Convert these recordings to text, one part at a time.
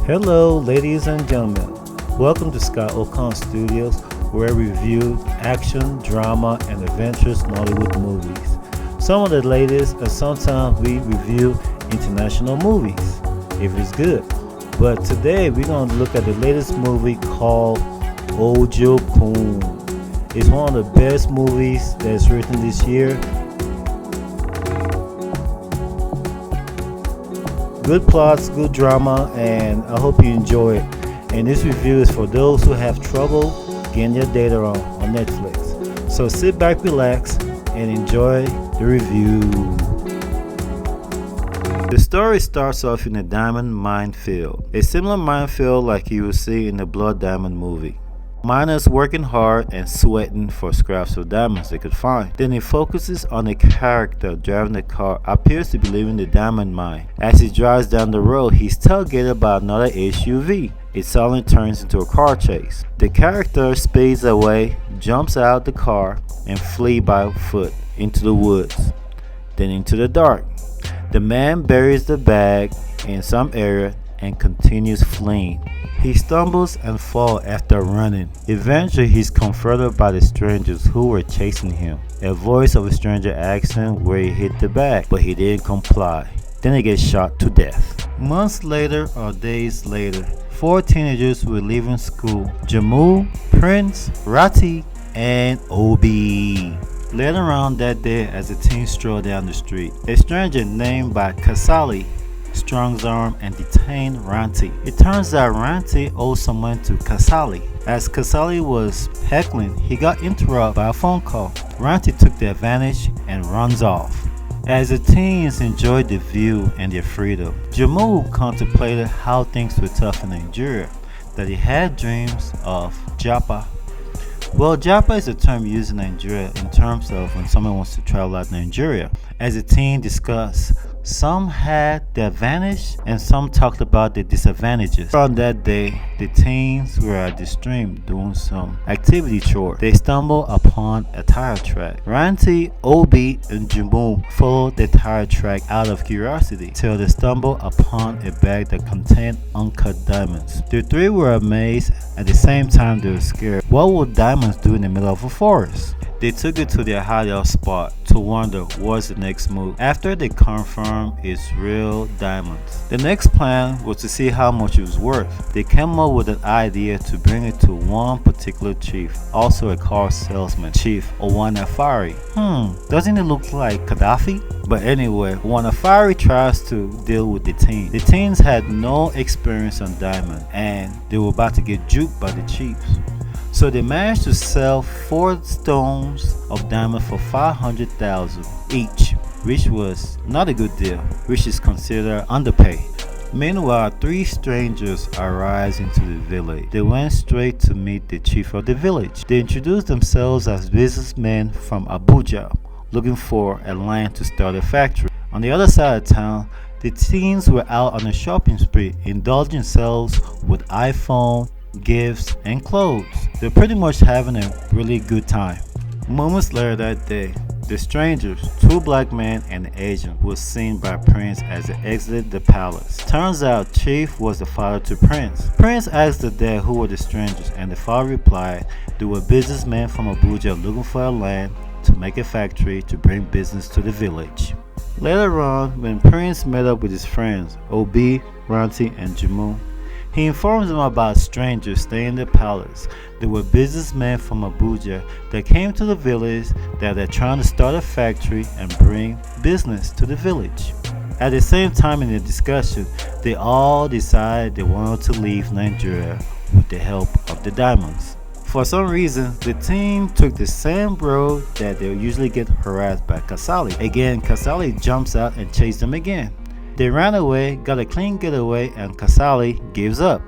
Hello, ladies and gentlemen. Welcome to Scott Ocon Studios, where we review action, drama, and adventurous Nollywood movies. Some of the latest, and sometimes we review international movies, if it's good. But today we're going to look at the latest movie called Ijogbon. It's one of the best movies that's written this year. Good plots, good drama, and I hope you enjoy it. And this review is for those who have trouble getting their data on Netflix. So sit back, relax, and enjoy the review. The story starts off in a diamond minefield, a similar minefield like you will see in the Blood Diamond movie. Miners working hard and sweating for scraps of diamonds they could find. Then it focuses on a character driving the car appears to be leaving the diamond mine. As he drives down the road, he's tailgated by another SUV. It suddenly turns into a car chase. The character speeds away, jumps out the car, and flees by foot into the woods, then into the dark. The man buries the bag in some area and continues fleeing. He stumbles and falls after running. Eventually, he's confronted by the strangers who were chasing him. A voice of a stranger asks him where he hid the bag, but he didn't comply. Then he gets shot to death. Months later or days later, 4 teenagers were leaving school: Jamu, Prince, Rati, and Obi. Later on that day, as the teens strolled down the street, a stranger named by Kasali strong arm and detained Ranti. It turns out Ranti owed some money to Kasali. As Kasali was heckling, he got interrupted by a phone call. Ranti took the advantage and runs off. As the teens enjoyed the view and their freedom, Jamu contemplated how things were tough in Nigeria, that he had dreams of Japa. Well, Japa is a term used in Nigeria in terms of when someone wants to travel out of Nigeria. As the teen discussed, some had the advantage and some talked about the disadvantages. On that day, the teens were at the stream doing some activity chore. They stumbled upon a tire track. Ranti, Obi, and Jamu followed the tire track out of curiosity till they stumbled upon a bag that contained uncut diamonds. The three were amazed. At the same time, they were scared. What would diamonds do in the middle of a forest? They took it to their hideout spot to wonder what's the next move after they confirmed it's real diamonds. The next plan was to see how much it was worth. They came up with an idea to bring it to one particular chief, also a car salesman, Chief Owanafari. Doesn't it look like Gaddafi? But anyway, Owanafari tries to deal with the teens. The teens had no experience on diamond and they were about to get juked by the chiefs. So they managed to sell 4 stones of diamond for 500,000 each, which was not a good deal, which is considered underpay. Meanwhile, 3 strangers arrived into the village. They went straight to meet the chief of the village. They introduced themselves as businessmen from Abuja, looking for a land to start a factory. On the other side of town, the teens were out on a shopping spree, indulging themselves with iPhone, gifts, and clothes. They're pretty much having a really good time. Moments later that day, the strangers, 2 black men and an Asian, were seen by Prince as they exited the palace. Turns out Chief was the father to Prince. Prince asked the dad who were the strangers, and the father replied they were businessmen from Abuja looking for a land to make a factory to bring business to the village. Later on, when Prince met up with his friends, Obi, Ranti, and Jamu, he informs them about strangers staying in the palace. They were businessmen from Abuja that came to the village that they're trying to start a factory and bring business to the village. At the same time in the discussion, they all decided they wanted to leave Nigeria with the help of the diamonds. For some reason, the team took the same road that they usually get harassed by Kasali. Again, Kasali jumps out and chases them again. They ran away, got a clean getaway, and Kasali gives up.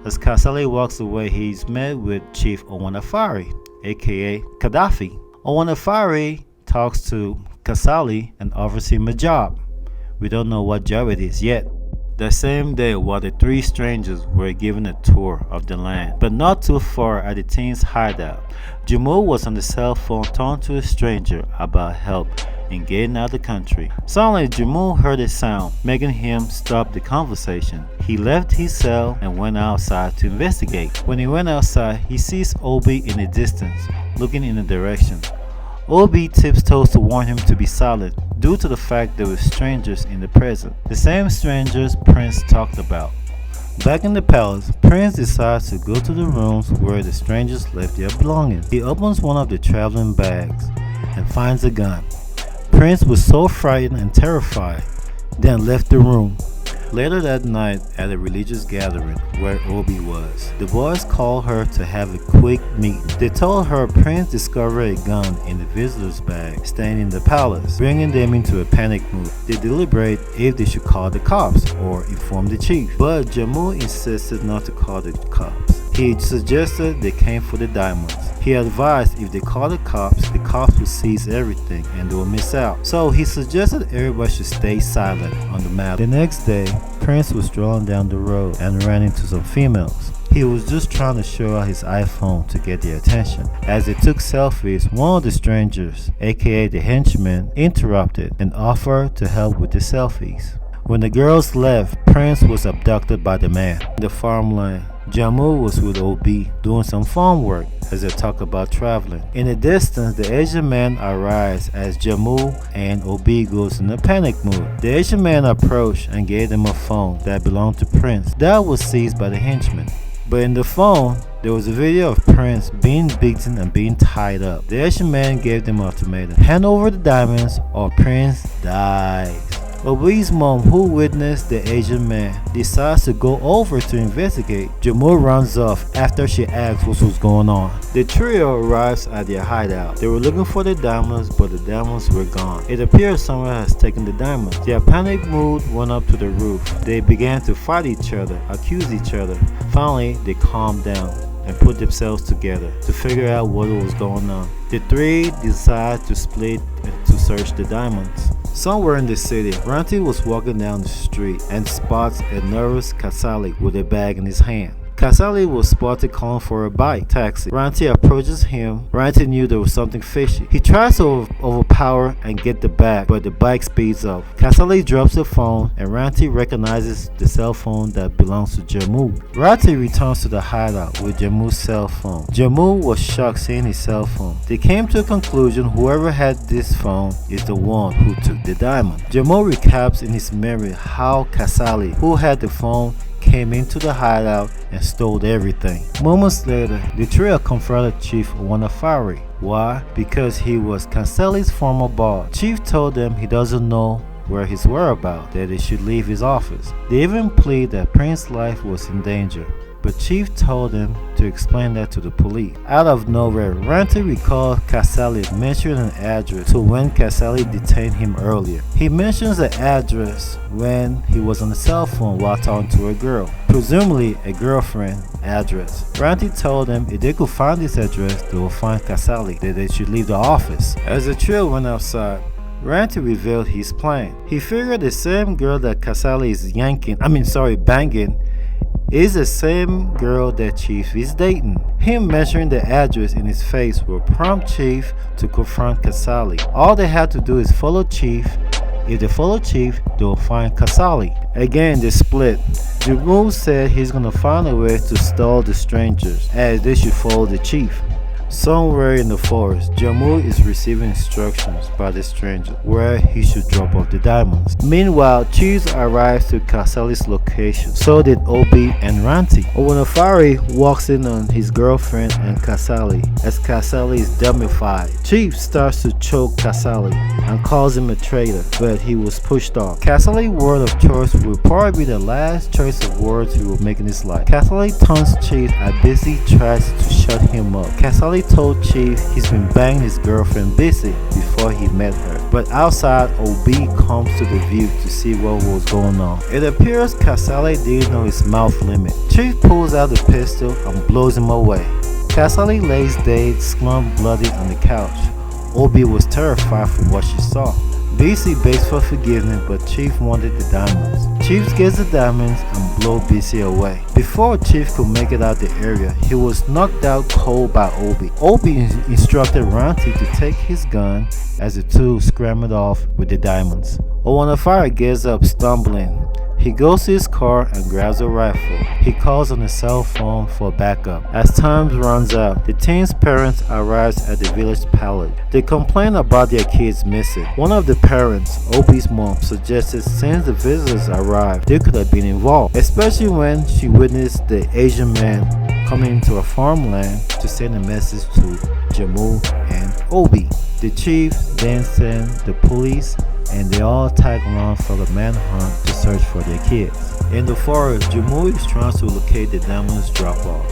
As Kasali walks away, he's met with Chief Owanafari, aka Gaddafi. Owanafari talks to Kasali and offers him a job. We don't know what job it is yet. The same day, while the 3 strangers were given a tour of the land, but not too far at the teens' hideout, Jamu was on the cell phone talking to a stranger about help in getting out of the country. Suddenly, Jamu heard a sound, making him stop the conversation. He left his cell and went outside to investigate. When he went outside, he sees Obi in the distance, looking in a direction. Obi tiptoes to warn him to be silent due to the fact there were strangers in the present. The same strangers Prince talked about. Back in the palace, Prince decides to go to the rooms where the strangers left their belongings. He opens one of the traveling bags and finds a gun. Prince was so frightened and terrified, then left the room. Later that night, at a religious gathering where Obi was, the boys called her to have a quick meeting. They told her Prince discovered a gun in the visitor's bag staying in the palace, bringing them into a panic mood. They deliberate if they should call the cops or inform the chief, but Jammu insisted not to call the cops. He suggested they came for the diamonds. He advised if they call the cops would seize everything and they will miss out. So he suggested everybody should stay silent on the matter. The next day, Prince was strolling down the road and ran into some females. He was just trying to show out his iPhone to get their attention. As they took selfies, one of the strangers, aka the henchman, interrupted and offered to help with the selfies. When the girls left, Prince was abducted by the man. In the farmland, Jammu was with Obi doing some farm work as they talk about traveling. In the distance, the Asian man arrives as Jammu and Obi goes in a panic mood. The Asian man approached and gave them a phone that belonged to Prince. That was seized by the henchman. But in the phone, there was a video of Prince being beaten and being tied up. The Asian man gave them an ultimatum: hand over the diamonds or Prince dies. Obi's mom, who witnessed the Asian man, decides to go over to investigate. Jammu runs off after she asks what was going on. The trio arrives at their hideout. They were looking for the diamonds, but the diamonds were gone. It appears someone has taken the diamonds. Their panic mood went up to the roof. They began to fight each other, accuse each other. Finally, they calmed down and put themselves together to figure out what was going on. The three decide to split to search the diamonds. Somewhere in the city, Ranti was walking down the street and spots a nervous Kasali with a bag in his hand. Kasali was spotted calling for a bike taxi. Ranti approaches him. Ranti knew there was something fishy. He tries to overpower and get the bag, but the bike speeds up. Kasali drops the phone and Ranti recognizes the cell phone that belongs to Jammu. Ranti returns to the hideout with Jammu's cell phone. Jammu was shocked seeing his cell phone. They came to a conclusion whoever had this phone is the one who took the diamond. Jammu recaps in his memory how Kasali, who had the phone, came into the hideout and stole everything. Moments later, the trio confronted Chief Wanafari. Why? Because he was Kasali's former boss. Chief told them he doesn't know where his whereabouts, that they should leave his office. They even plead that Prince's life was in danger, but Chief told him to explain that to the police. Out of nowhere, Ranti recalled Kasali mentioned an address to when Kasali detained him earlier. He mentions the address when he was on the cell phone while talking to a girl, presumably a girlfriend address. Ranti told them if they could find this address, they will find Kasali, that they should leave the office. As the trio went outside, Ranti revealed his plan. He figured the same girl that Kasali is banging is the same girl that Chief is dating. Him mentioning the address in his face will prompt Chief to confront Kasali. All they have to do is follow Chief. If they follow Chief, they will find Kasali. Again, they split. Jammu said he's gonna find a way to stall the strangers, as they should follow the Chief. Somewhere in the forest, Jammu is receiving instructions by the stranger where he should drop off the diamonds. Meanwhile, Chief arrives to Kasali's location. So did Obi and Ranti. Owanafari walks in on his girlfriend and Kasali as Kasali is dumbified. Chief starts to choke Kasali and calls him a traitor, but he was pushed off. Kasali's word of choice will probably be the last choice of words he will make in his life. Kasali taunts Chief as Busy tries to shut him up. Kasali told Chief he's been banging his girlfriend Busy before he met her, but outside, Obi comes to the view to see what was going on. It appears Kasali didn't know his mouth limit. Chief pulls out the pistol and blows him away. Kasali lays dead, slumped bloody on the couch. Obi was terrified from what she saw. BC begs for forgiveness, but Chief wanted the diamonds. Chief gets the diamonds and blows BC away. Before Chief could make it out the area, he was knocked out cold by Obi. Obi instructed Ranti to take his gun as the two scrambled off with the diamonds. Owanafari gets up stumbling. He He goes to his car and grabs a rifle. He calls on his cell phone for backup. As time runs out, the teen's parents arrive at the village palace. They complain about their kids missing. One of the parents, Obi's mom, suggested since the visitors arrived, they could have been involved, especially when she witnessed the Asian man coming into a farmland to send a message to Jamul and Obi. The chief then sent the police and they all tag along for the manhunt to search for their kids. In the forest, Jamul is trying to locate the diamonds drop-off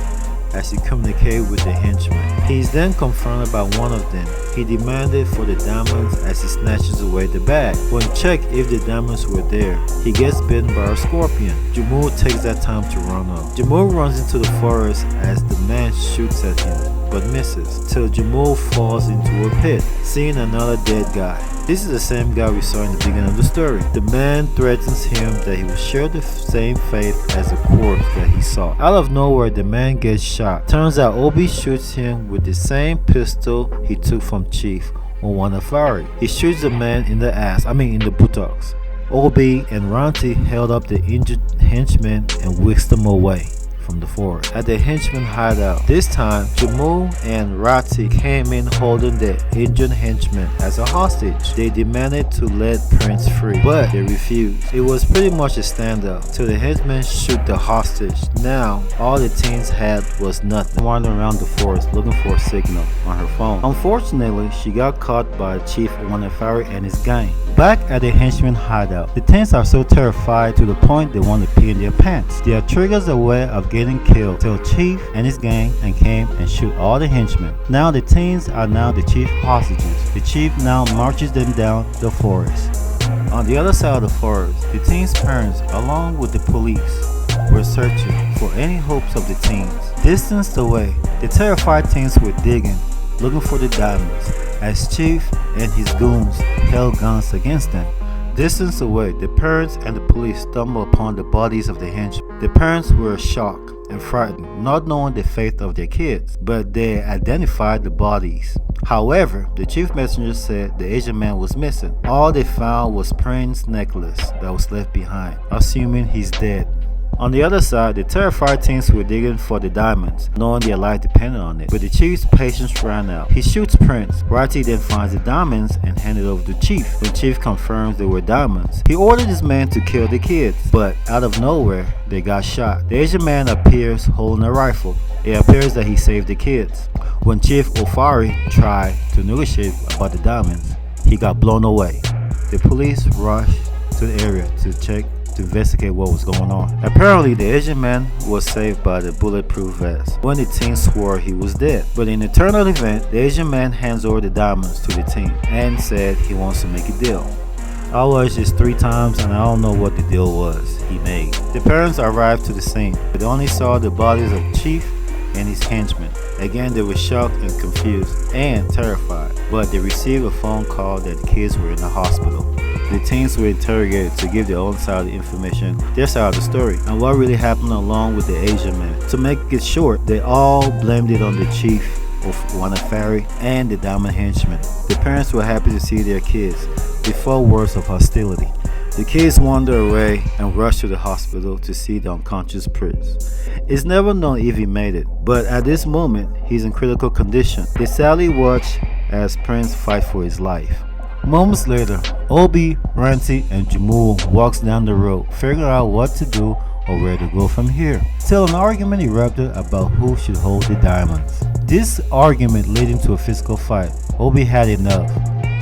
as he communicates with the henchman. He is then confronted by one of them. He demanded for the diamonds as he snatches away the bag. When checked if the diamonds were there, he gets bitten by a scorpion. Jamul takes that time to run off. Jamul runs into the forest as the man shoots at him but misses, till Jamul falls into a pit, seeing another dead guy. This is the same guy we saw in the beginning of the story. The man threatens him that he will share the same fate as the corpse that he saw. Out of nowhere, the man gets shot. Turns out Obi shoots him with the same pistol he took from Chief Owanafari. He shoots the man in the buttocks. Obi and Ranti held up the injured henchman and whisked them away from the forest. At the henchman hideout, this time Jamul and Rati came in holding the injured henchman as a hostage. They demanded to let Prince free, but they refused. It was pretty much a standoff till the henchmen shoot the hostage. Now all the teens had was nothing, wandering around the forest looking for a signal on her phone. Unfortunately, she got caught by Chief Wanafari and his gang. Back at the henchman hideout, the teens are so terrified to the point they want to pee in their pants. Their triggers a way of getting killed till Chief and his gang came and shoot all the henchmen. Now the teens are now the chief hostages. The chief now marches them down the forest. On the other side of the forest, the teens' parents along with the police were searching for any hopes of the teens. Distanced away, the terrified teens were digging, looking for the diamonds, as Chief and his goons held guns against them. Distance away, the parents and the police stumbled upon the bodies of the henchmen. The parents were shocked and frightened, not knowing the fate of their kids, but they identified the bodies. However, the chief messenger said the Asian man was missing. All they found was Prince's necklace that was left behind, assuming he's dead. On the other side, the terrified teens were digging for the diamonds, knowing their life depended on it. But the chief's patience ran out. He shoots Prince. Rati then finds the diamonds and hands it over to Chief. When Chief confirms they were diamonds, he ordered his men to kill the kids. But out of nowhere, they got shot. The Asian man appears holding a rifle. It appears that he saved the kids. When Chief Ofari tried to negotiate about the diamonds, he got blown away. The police rushed to the area to investigate what was going on. Apparently, the Asian man was saved by the bulletproof vest when the teen swore he was dead. But in the eternal event, the Asian man hands over the diamonds to the teen and said he wants to make a deal. I watched this 3 times and I don't know what the deal was he made. The parents arrived to the scene, but they only saw the bodies of Chief and his henchmen. Again, they were shocked and confused and terrified, but they received a phone call that the kids were in the hospital. The teens were interrogated to give their own side of the information, their side of the story, and what really happened along with the Asian man. To make it short, they all blamed it on the chief of Wanafari and the diamond henchmen. The parents were happy to see their kids before words of hostility. The kids wander away and rush to the hospital to see the unconscious Prince. It's never known if he made it, but at this moment, he's in critical condition. They sadly watch as Prince fights for his life. Moments later, Obi, Ranti, and Jamul walks down the road, figuring out what to do or where to go from here, till an argument erupted about who should hold the diamonds. This argument leading to a physical fight. Obi had enough.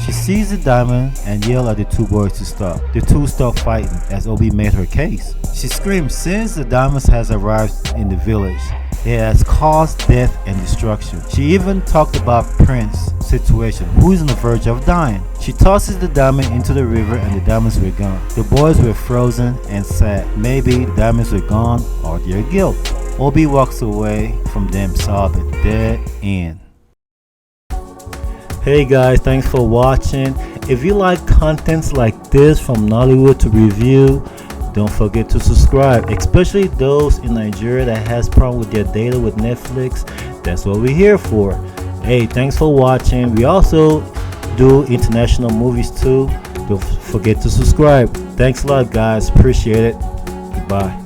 She seized the diamond and yelled at the 2 boys to stop. The 2 stopped fighting as Obi made her case. She screamed, since the diamonds has arrived in the village, it has caused death and destruction. She even talked about Prince's situation, who is on the verge of dying. She tosses the diamond into the river and the diamonds were gone. The boys were frozen and sad. Maybe the diamonds were gone or their guilt. Obi walks away from them sobbing. Dead end. Hey guys, thanks for watching. If you like contents like this from Nollywood to review, don't forget to subscribe, especially those in Nigeria that has problem with their data with Netflix. That's what we're here for. Hey, thanks for watching. We also do international movies too. Don't forget to subscribe. Thanks a lot guys, appreciate it. Bye.